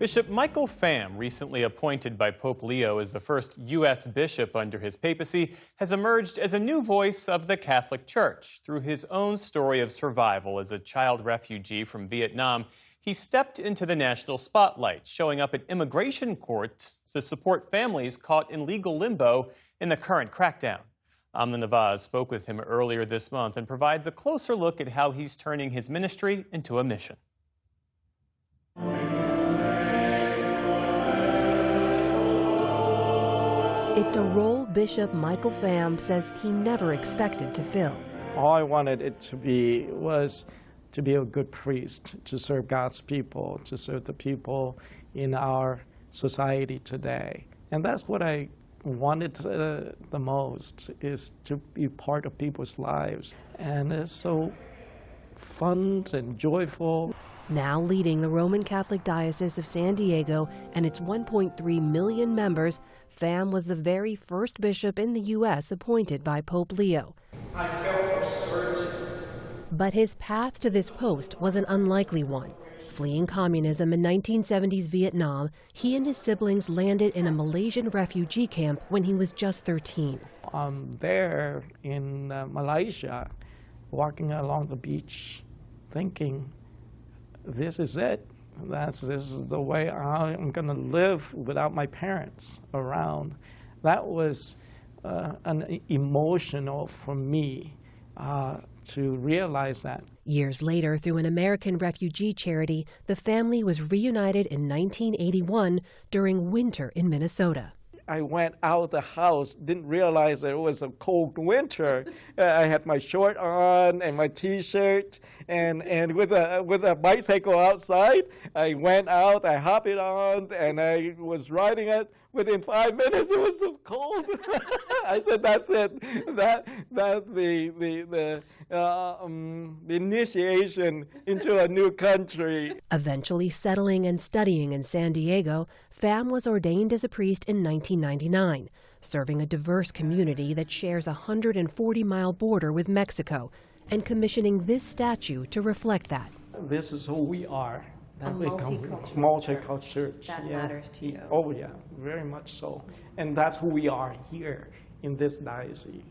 Bishop Michael Pham, recently appointed by Pope Leo as the first U.S. bishop under his papacy, has emerged as a new voice of the Catholic Church. Through his own story of survival as a child refugee from Vietnam, he stepped into the national spotlight, showing up at immigration courts to support families caught in legal limbo in the current crackdown. Amna Nawaz spoke with him earlier this month and provides a closer look at how he's turning his ministry into a mission. It's a role Bishop Michael Pham says he never expected to fill. All I wanted it to be was to be a good priest, to serve God's people, to serve the people in our society today. And that's what I wanted the most, is to be part of people's lives. And it's so fun and joyful. Now leading the Roman Catholic Diocese of San Diego and its 1.3 million members, Pham was the very first bishop in the U.S. appointed by Pope Leo. I felt certain. But his path to this post was an unlikely one. Fleeing communism in 1970s Vietnam, he and his siblings landed in a Malaysian refugee camp when he was just 13. There in Malaysia, walking along the beach, thinking, this is it. This is the way I'm going to live without my parents around. That was emotional for me to realize that. Years later, through an American refugee charity, the family was reunited in 1981 during winter in Minnesota. I went out of the house, didn't realize that it was a cold winter. I had my short on and my T-shirt, and with a bicycle outside. I went out, I hopped it on, and I was riding it. Within 5 minutes, it was so cold. I said, "That's it. That's the initiation into a new country." Eventually settling and studying in San Diego, Pham was ordained as a priest in 1999, serving a diverse community that shares a 140-mile border with Mexico, and commissioning this statue to reflect that. This is who we are. A multicultural church. That matters to you. Oh yeah, very much so. And that's who we are here in this diocese.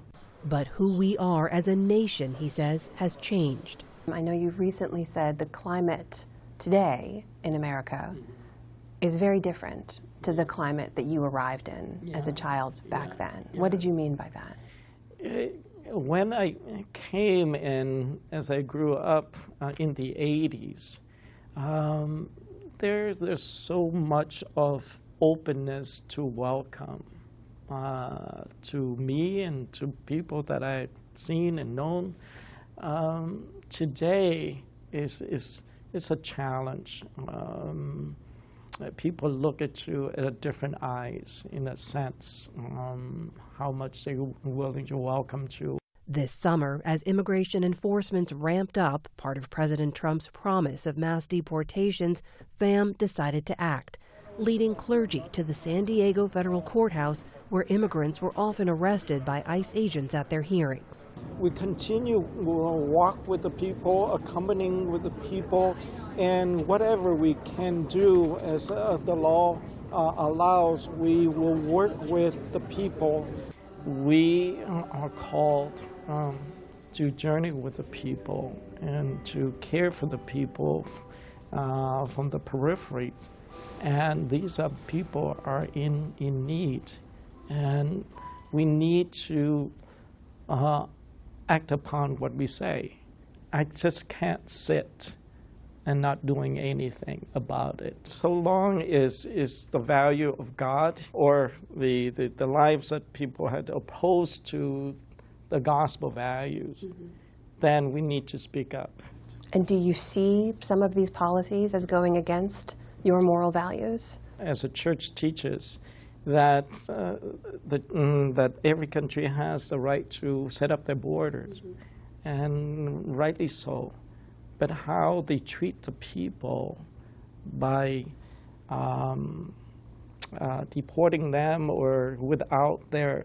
But who we are as a nation, he says, has changed. I know you've recently said the climate today in America is very different to the climate that you arrived in as a child back then. What did you mean by that? When I came in, as I grew up in the 80s, there's so much of openness to welcome to me and to people that I've seen and known. Today is a challenge. People look at you at different eyes, in a sense, how much they're willing to welcome you. This summer, as immigration enforcement ramped up, part of President Trump's promise of mass deportations, Pham decided to act, leading clergy to the San Diego Federal Courthouse, where immigrants were often arrested by ICE agents at their hearings. We continue to walk with the people, accompanying with the people, and whatever we can do as the law allows, we will work with the people. We are called to journey with the people and to care for the people from the periphery. And these are people are in need. And we need to act upon what we say. I just can't sit and not doing anything about it. So long as the value of God or the lives that people had opposed to the gospel values, then we need to speak up. And do you see some of these policies as going against your moral values? As a church teaches that that every country has the right to set up their borders, and rightly so. But how they treat the people by deporting them or without the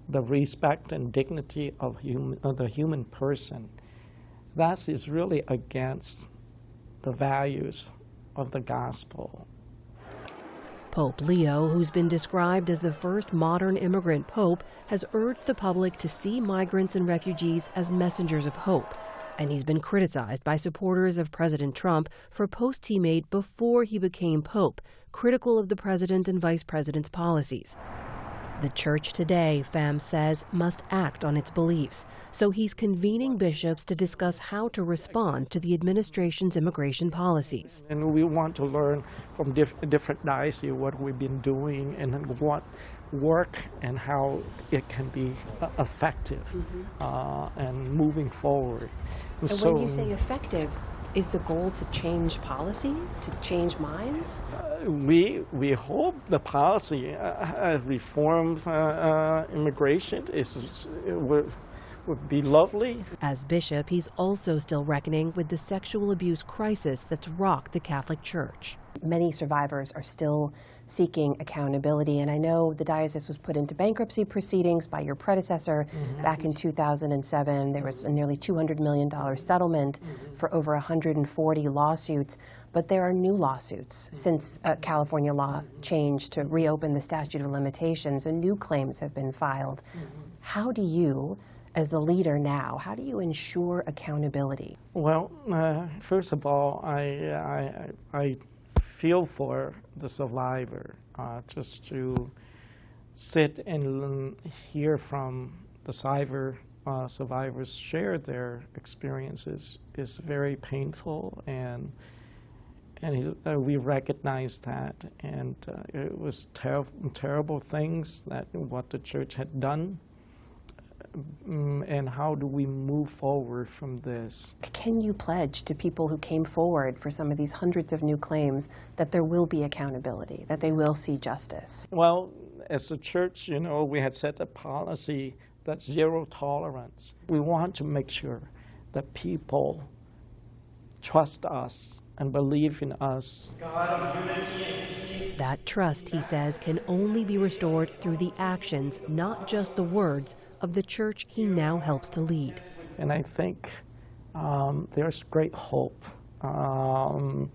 respect and dignity of the human person, that is really against the values of the gospel Pope Leo, who's been described as the first modern immigrant pope, has urged the public to see migrants and refugees as messengers of hope. And he's been criticized by supporters of President Trump for posts he made before he became pope, critical of the president and vice president's policies. The church today, Pham says, must act on its beliefs. So he's convening bishops to discuss how to respond to the administration's immigration policies. And we want to learn from different dioceses what we've been doing and what work and how it can be effective and moving forward. And so, when you say effective, is the goal to change policy, to change minds? We hope the policy reform immigration would be lovely. As bishop, he's also still reckoning with the sexual abuse crisis that's rocked the Catholic Church. Many survivors are still seeking accountability, and I know the diocese was put into bankruptcy proceedings by your predecessor back in 2007. There was a nearly $200 million settlement for over 140 lawsuits, but there are new lawsuits since California law changed to reopen the statute of limitations, and new claims have been filed. How do you, as the leader now, how do you ensure accountability? Well, first of all, I feel for the survivor, just to sit and hear from the survivors share their experiences is very painful, and we recognize that, and it was terrible things that what the church had done. And how do we move forward from this? Can you pledge to people who came forward for some of these hundreds of new claims that there will be accountability, that they will see justice? Well, as a church, you know, we had set a policy that's zero tolerance. We want to make sure that people trust us and believe in us. That trust, he says, can only be restored through the actions, not just the words, of the church he now helps to lead. And I think there's great hope. And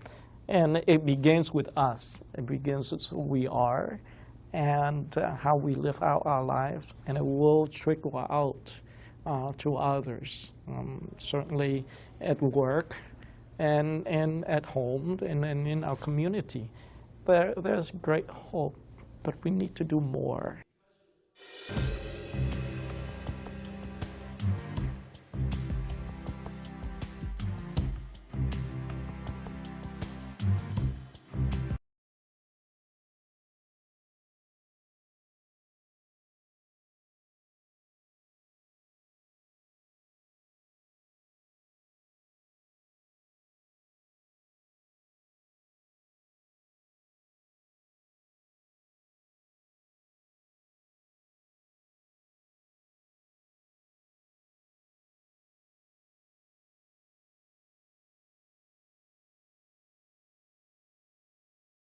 it begins with us. It begins with who we are and how we live out our lives. And it will trickle out to others, certainly at work and at home and in our community. There's great hope, but we need to do more.